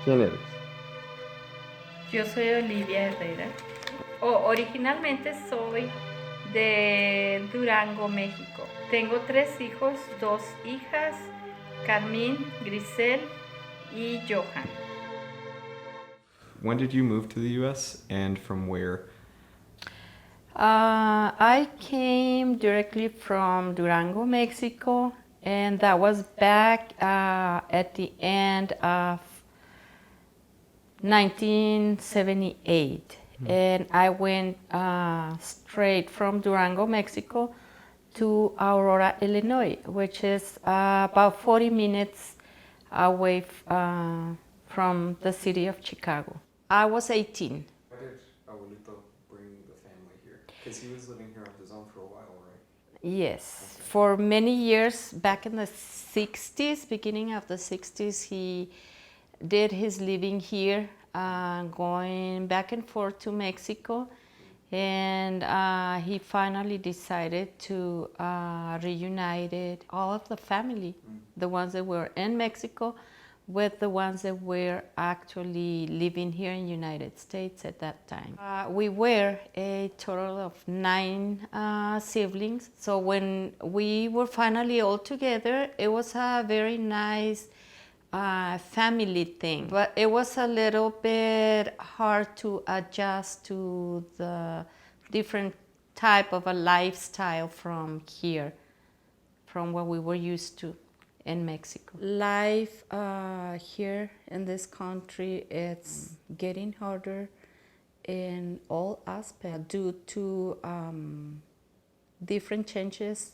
¿Quién eres? Yo soy Olivia Herrera. Originalmente soy de Durango, México. Tengo 3 hijos, 2 hijas, Carmín, Grisel y Johann. When did you move to the US and from where? I came directly from Durango, Mexico, and that was back at the end of 1978. And I went straight from Durango, Mexico to Aurora, Illinois, which is about 40 minutes away from the city of Chicago. I was 18. Why did Abuelito bring the family here? Because he was living here on his own for a while, right? Yes, for many years back in the 60s, beginning of the 60s, he did his living here, going back and forth to Mexico, and he finally decided to reunite all of the family, the ones that were in Mexico with the ones that were actually living here in the United States at that time. We were a total of 9 siblings, so when we were finally all together, it was a very nice family thing, but it was a little bit hard to adjust to the different type of a lifestyle from here, from what we were used to in Mexico. Life here in this country, it's getting harder in all aspects due to different changes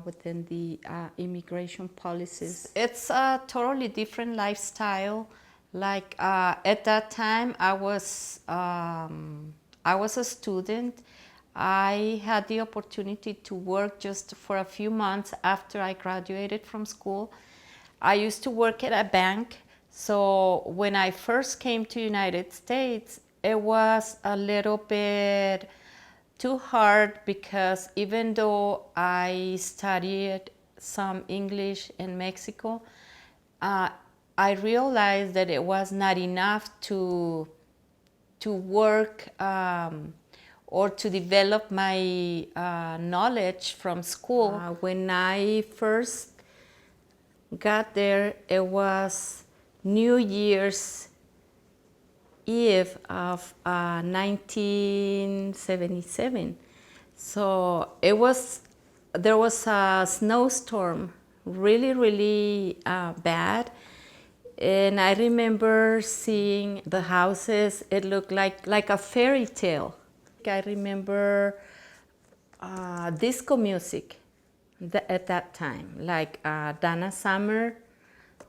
within the immigration policies. It's a totally different lifestyle. Like at that time, I was a student. I had the opportunity to work just for a few months after I graduated from school. I used to work at a bank. So when I first came to United States, it was a little bit too hard because even though I studied some English in Mexico, I realized that it was not enough to work or to develop my knowledge from school. When I first got there, it was New Year's Eve of 1977. So there was a snowstorm, really, really bad. And I remember seeing the houses, it looked like a fairy tale. I remember disco music at that time, like Donna Summer,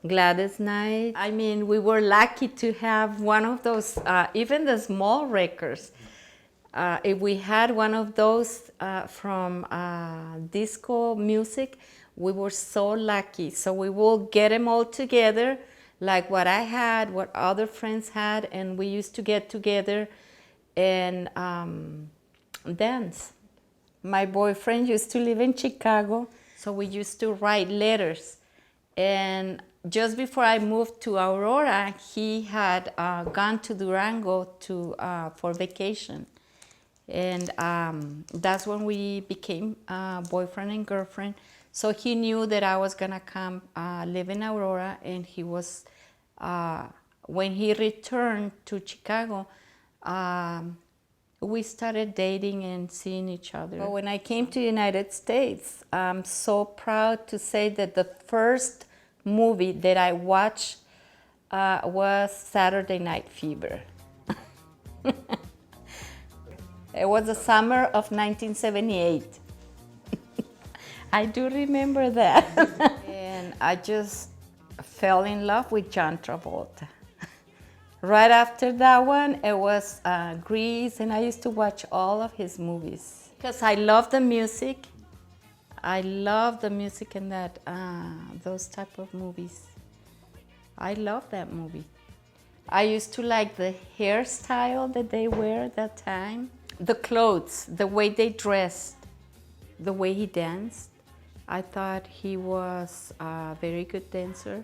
Gladys Knight. I mean, we were lucky to have one of those, even the small records. If we had one of those from disco music, we were so lucky. So we will get them all together, like what I had, what other friends had, and we used to get together and dance. My boyfriend used to live in Chicago, so we used to write letters. And just before I moved to Aurora, he had gone to Durango for vacation. And that's when we became boyfriend and girlfriend. So he knew that I was gonna come live in Aurora, and he was, when he returned to Chicago, we started dating and seeing each other. But when I came to the United States, I'm so proud to say that the first movie that I watched was Saturday Night Fever. It was the summer of 1978. I do remember that. And I just fell in love with John Travolta. Right after that one, it was Grease, and I used to watch all of his movies. Because I love the music. I love the music in those type of movies. I love that movie. I used to like the hairstyle that they wear at that time. The clothes, the way they dressed, the way he danced. I thought he was a very good dancer.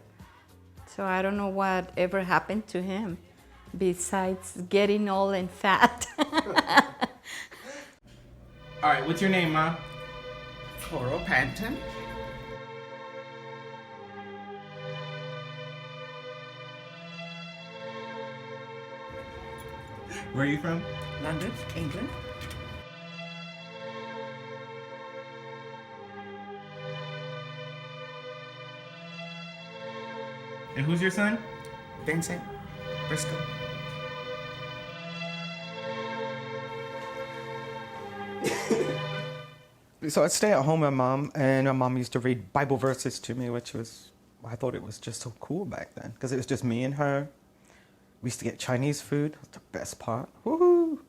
So I don't know what ever happened to him besides getting old and fat. All right, what's your name, Mom? Coral Panton. Where are you from? London, England. And who's your son? Vincent, Briscoe. So I'd stay at home with Mom, and my mom used to read Bible verses to me, which was, I thought it was just so cool back then, because it was just me and her. We used to get Chinese food, that's the best part. Woohoo!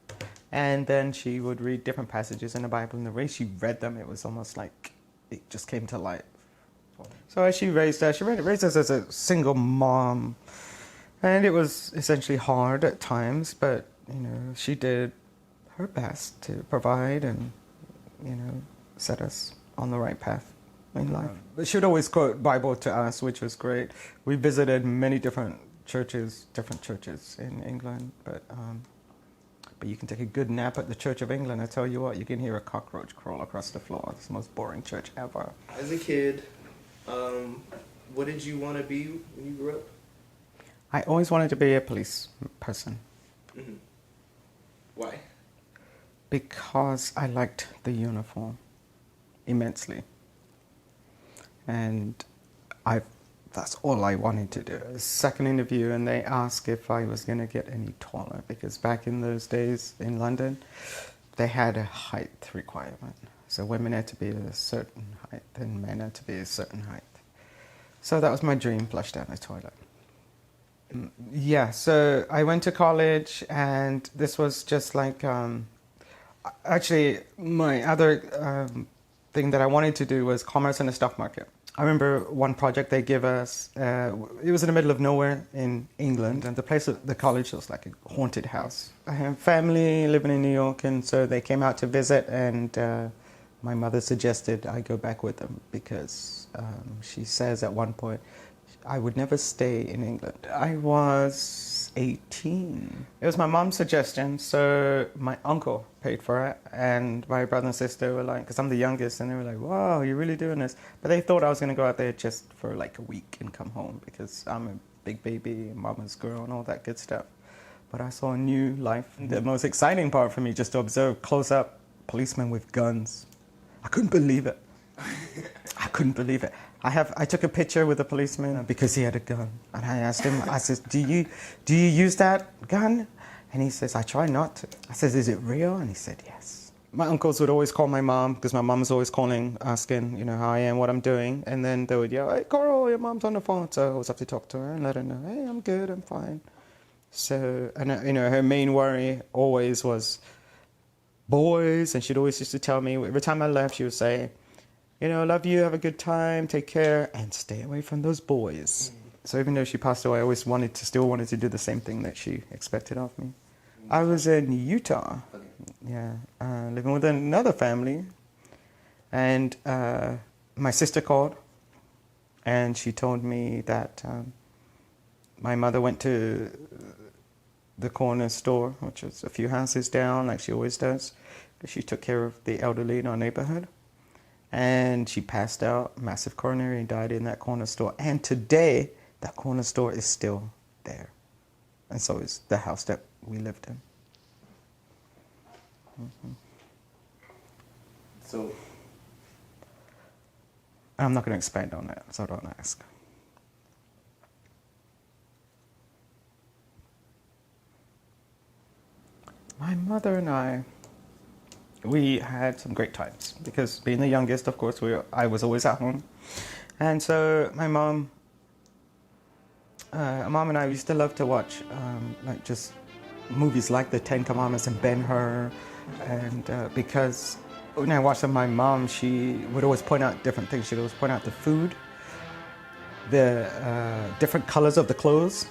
And then she would read different passages in the Bible, and the way she read them, it was almost like it just came to life. So as she raised us, raised us as a single mom, and it was essentially hard at times, but, you know, she did her best to provide and, you know, set us on the right path in life. But she would always quote Bible to us, which was great. We visited many different churches in England, but you can take a good nap at the Church of England. I tell you what, you can hear a cockroach crawl across the floor. It's the most boring church ever. As a kid, what did you want to be when you grew up? I always wanted to be a police person. Mm-hmm. Why? Because I liked the uniform immensely. And that's all I wanted to do. Second interview, and they asked if I was going to get any taller, because back in those days in London, they had a height requirement. So women had to be a certain height and men had to be a certain height. So that was my dream, flushed down the toilet. Yeah, so I went to college, and this was just like, actually, my other thing that I wanted to do was commerce in the stock market. I remember one project they give us, it was in the middle of nowhere in England, and the college was like a haunted house. I have family living in New York, and so they came out to visit, and my mother suggested I go back with them because she says at one point, I would never stay in England. I was 18. It was my mom's suggestion, so my uncle paid for it, and my brother and sister were like, because I'm the youngest, and they were like, wow, you're really doing this? But they thought I was going to go out there just for like a week and come home, because I'm a big baby, mama's girl, and all that good stuff. But I saw a new life. The most exciting part for me, just to observe close up policemen with guns. I couldn't believe it. I couldn't believe it. I took a picture with a policeman because he had a gun. And I asked him, I said, do you use that gun? And he says, I try not to. I says, is it real? And he said, yes. My uncles would always call my mom, because my mom was always calling, asking, you know, how I am, what I'm doing. And then they would yell, hey, Coral, your mom's on the phone. So I always have to talk to her and let her know, hey, I'm good, I'm fine. So, and you know, her main worry always was boys. And she'd always used to tell me, every time I left, she would say, you know, love you, have a good time, take care, and stay away from those boys. So even though she passed away, I always still wanted to do the same thing that she expected of me. I was in Utah, living with another family, and my sister called, and she told me that my mother went to the corner store, which was a few houses down, like she always does, because she took care of the elderly in our neighborhood. And she passed out, massive coronary, and died in that corner store. And today, that corner store is still there. And so is the house that we lived in. Mm-hmm. So, I'm not going to expand on that, so don't ask. My mother and we had some great times, because being the youngest, of course, I was always at home. And so my mom and I used to love to watch like just movies like The Ten Commandments and Ben-Hur. And because when I watched them, my mom, she would always point out different things. She'd always point out the food, the different colors of the clothes,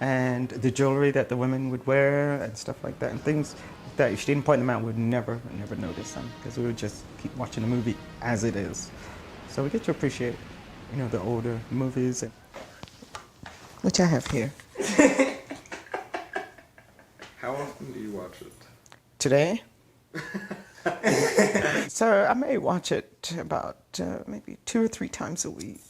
and the jewelry that the women would wear and stuff like that. And things that if she didn't point them out, we'd never notice them, because we would just keep watching the movie as it is. So we get to appreciate, you know, the older movies. which I have here. How often do you watch it? Today? So I may watch it about maybe 2 or 3 times a week.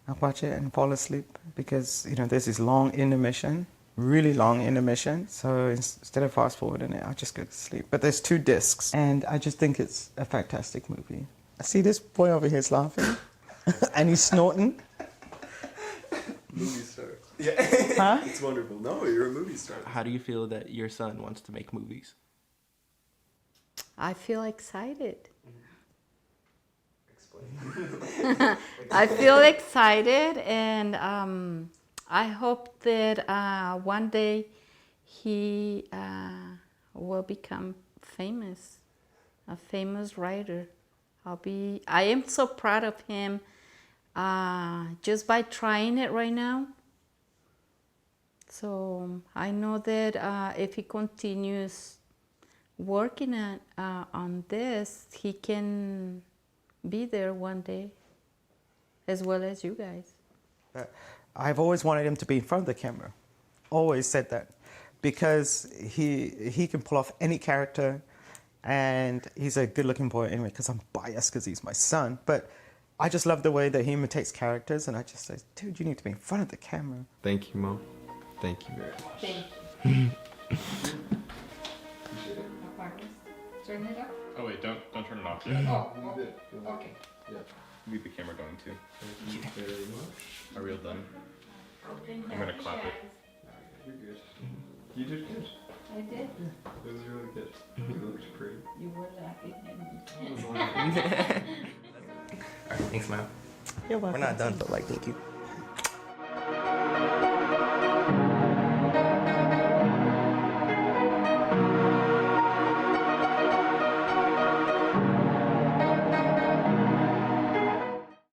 I watch it and fall asleep because, there's this long intermission, really long intermission. So instead of fast forwarding it, I just go to sleep. But there's 2 discs, and I just think it's a fantastic movie. I see this boy over here is laughing, and he's snorting. Movie star. Yeah. Huh? It's wonderful. No, you're a movie star. How do you feel that your son wants to make movies? I feel excited. Explain. I feel excited, and I hope that one day he will become famous, a famous writer. I am so proud of him just by trying it right now. So I know that if he continues working on this, he can be there one day, as well as you guys. I've always wanted him to be in front of the camera. Always said that. Because he can pull off any character, and he's a good-looking boy anyway, because I'm biased because he's my son. But I just love the way that he imitates characters, and I just say, dude, you need to be in front of the camera. Thank you, Mom. Thank you very much. Thank you. Turn it up. Oh wait, don't turn it off yet. Oh, okay. Leave the camera going too. Thank you very much. Are we all done? I'm gonna clap it. You're good. You did good. I did. It was really good. You looked pretty. You were laughing at me. Alright, thanks, man. You're welcome. We're not done, but thank you.